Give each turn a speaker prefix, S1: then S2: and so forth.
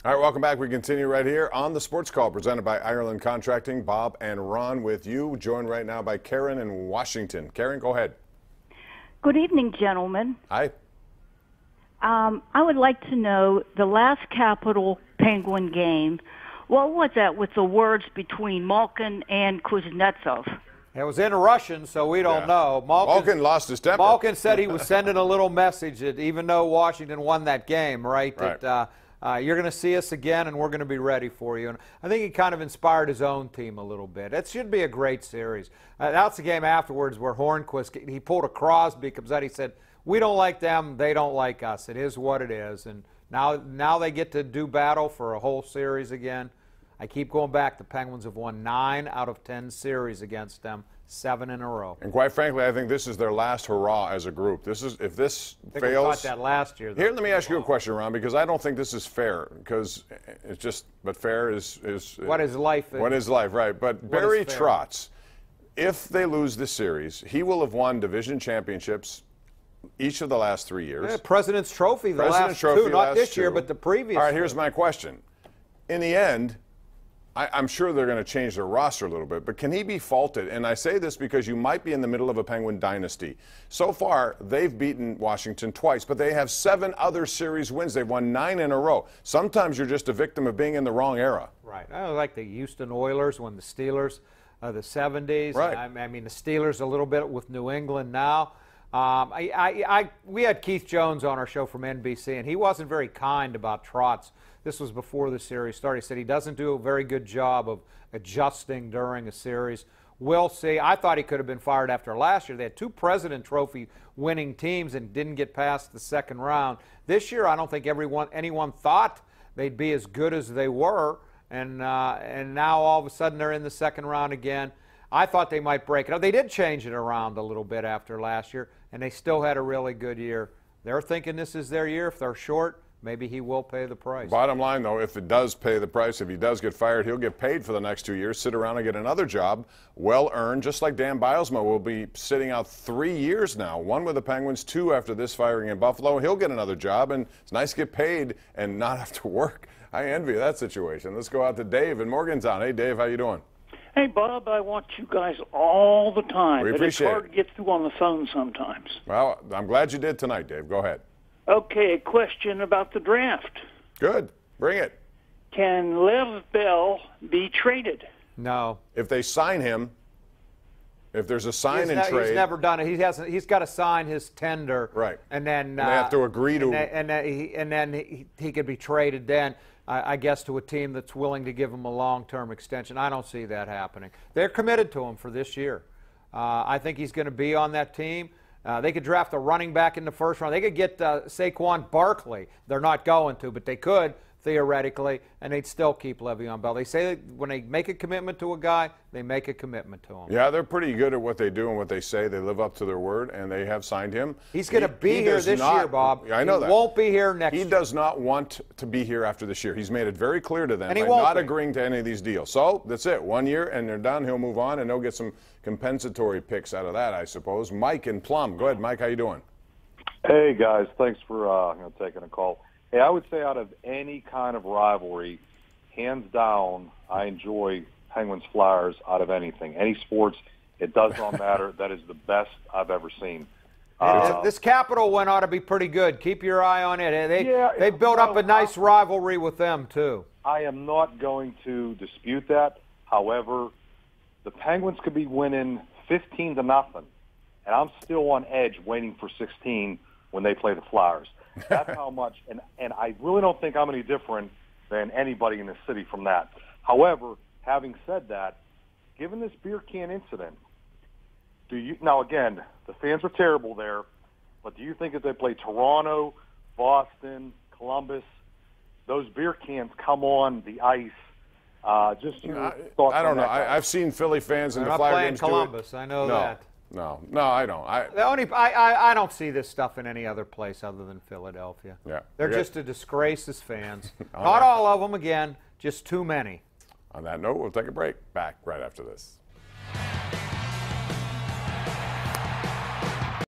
S1: All right, welcome back. We continue right here on the Sports Call presented by Ireland Contracting. Bob and Ron with you, joined right now by Karen in Washington. Karen, go ahead.
S2: Good evening, gentlemen.
S1: Hi.
S2: I would like to know the last Capital Penguin game. What was that with the words between Malkin and Kuznetsov?
S3: It was in Russian, so we don't know.
S1: Malkin lost his temper.
S3: Malkin said he was sending a little message that even though Washington won that game, that you're going to see us again and we're going to be ready for you. And I think he kind of inspired his own team a little bit. It should be a great series. That's the game afterwards where Hornquist, he pulled a Crosby, comes out, he said, we don't like them, they don't like us. It is what it is. And now they get to do battle for a whole series again. I keep going back. The Penguins have won 9 out of 10 series against them, 7 in a row.
S1: And quite frankly, I think this is their last hurrah as a group. If this
S3: I think
S1: fails,
S3: we thought that last year.
S1: Here, let me ask you a question, Ron, because I don't think this is fair. Because it's just, but fair is
S3: what is life?
S1: What is life, right? But Barry Trotz, if they lose this series, he will have won division championships each of the last 3 years.
S3: Yeah, President's Trophy, the last two, not this year, but the previous.
S1: All right, here's my question. In the end, I'm sure they're going to change their roster a little bit, but can he be faulted? And I say this because you might be in the middle of a Penguin dynasty. So far, they've beaten Washington twice, but they have 7 other series wins. They've won 9 in a row. Sometimes you're just a victim of being in the wrong era.
S3: Right. I like the Houston Oilers when the Steelers, the 70s.
S1: Right.
S3: I mean, the Steelers a little bit with New England now. We had Keith Jones on our show from NBC, and he wasn't very kind about Trotz. This was before the series started. He said he doesn't do a very good job of adjusting during a series. We'll see. I thought he could have been fired after last year. They had 2 President Trophy winning teams and didn't get past the second round. This year, I don't think anyone thought they'd be as good as they were, and now all of a sudden they're in the second round again. I thought they might break it up. They did change it around a little bit after last year, and they still had a really good year. They're thinking this is their year. If they're short, maybe he will pay the price.
S1: Bottom line, though, if it does pay the price, if he does get fired, he'll get paid for the next 2 years, sit around and get another job, well-earned, just like Dan Bilesma will be sitting out 3 years now, 1 with the Penguins, 2 after this firing in Buffalo. He'll get another job, and it's nice to get paid and not have to work. I envy that situation. Let's go out to Dave in Morgantown. Hey, Dave, how you doing?
S4: Hey, Bob, I watch you guys all the time.
S1: We appreciate it.
S4: It's hard to get through on the phone sometimes.
S1: Well, I'm glad you did tonight, Dave. Go ahead.
S4: Okay, a question about the draft.
S1: Good. Bring it.
S4: Can Lev Bell be traded?
S3: No.
S1: If they sign him, if there's a sign and trade.
S3: He's never done it. He's got to sign his tender.
S1: Right.
S3: And then
S1: and they have to agree to.
S3: And then he could be traded then, I guess, to a team that's willing to give him a long-term extension. I don't see that happening. They're committed to him for this year. I think he's going to be on that team. They could draft a running back in the first round. They could get Saquon Barkley. They're not going to, but they could, theoretically, and they'd still keep Le'Veon Bell. They say that when they make a commitment to a guy, they make a commitment to him.
S1: Yeah, they're pretty good at what they do and what they say. They live up to their word, and they have signed him.
S3: He's going to be here this year, Bob.
S1: I know that.
S3: He won't be here next year.
S1: He does not want to be here after this year. He's made it very clear to them.
S3: And he
S1: by
S3: won't
S1: not
S3: be.
S1: agreeing to any of these deals. So that's it. 1 year, and they're done. He'll move on, and they'll get some compensatory picks out of that, I suppose. Mike in Plum. Go ahead, Mike. How you doing?
S5: Hey, guys. Thanks for taking a call. Hey, I would say out of any kind of rivalry, hands down, I enjoy Penguins-Flyers out of anything. Any sports, it does not matter. That is the best I've ever seen.
S3: This Capital one ought to be pretty good. Keep your eye on it. They built up a nice rivalry with them, too.
S5: I am not going to dispute that. However, the Penguins could be winning 15-0, and I'm still on edge waiting for 16 when they play the Flyers. That's how much, and I really don't think I'm any different than anybody in the city from that. However, having said that, given this beer can incident, now again, the fans were terrible there, but do you think if they play Toronto, Boston, Columbus, those beer cans come on the ice?
S1: I don't know. I've seen Philly fans in the Flyer games do it.
S3: Columbus. I know that.
S1: No, I don't.
S3: I don't see this stuff in any other place other than Philadelphia.
S1: Yeah,
S3: they're just a disgrace as fans. Not all of them, again, just too many.
S1: On that note, we'll take a break. Back right after this.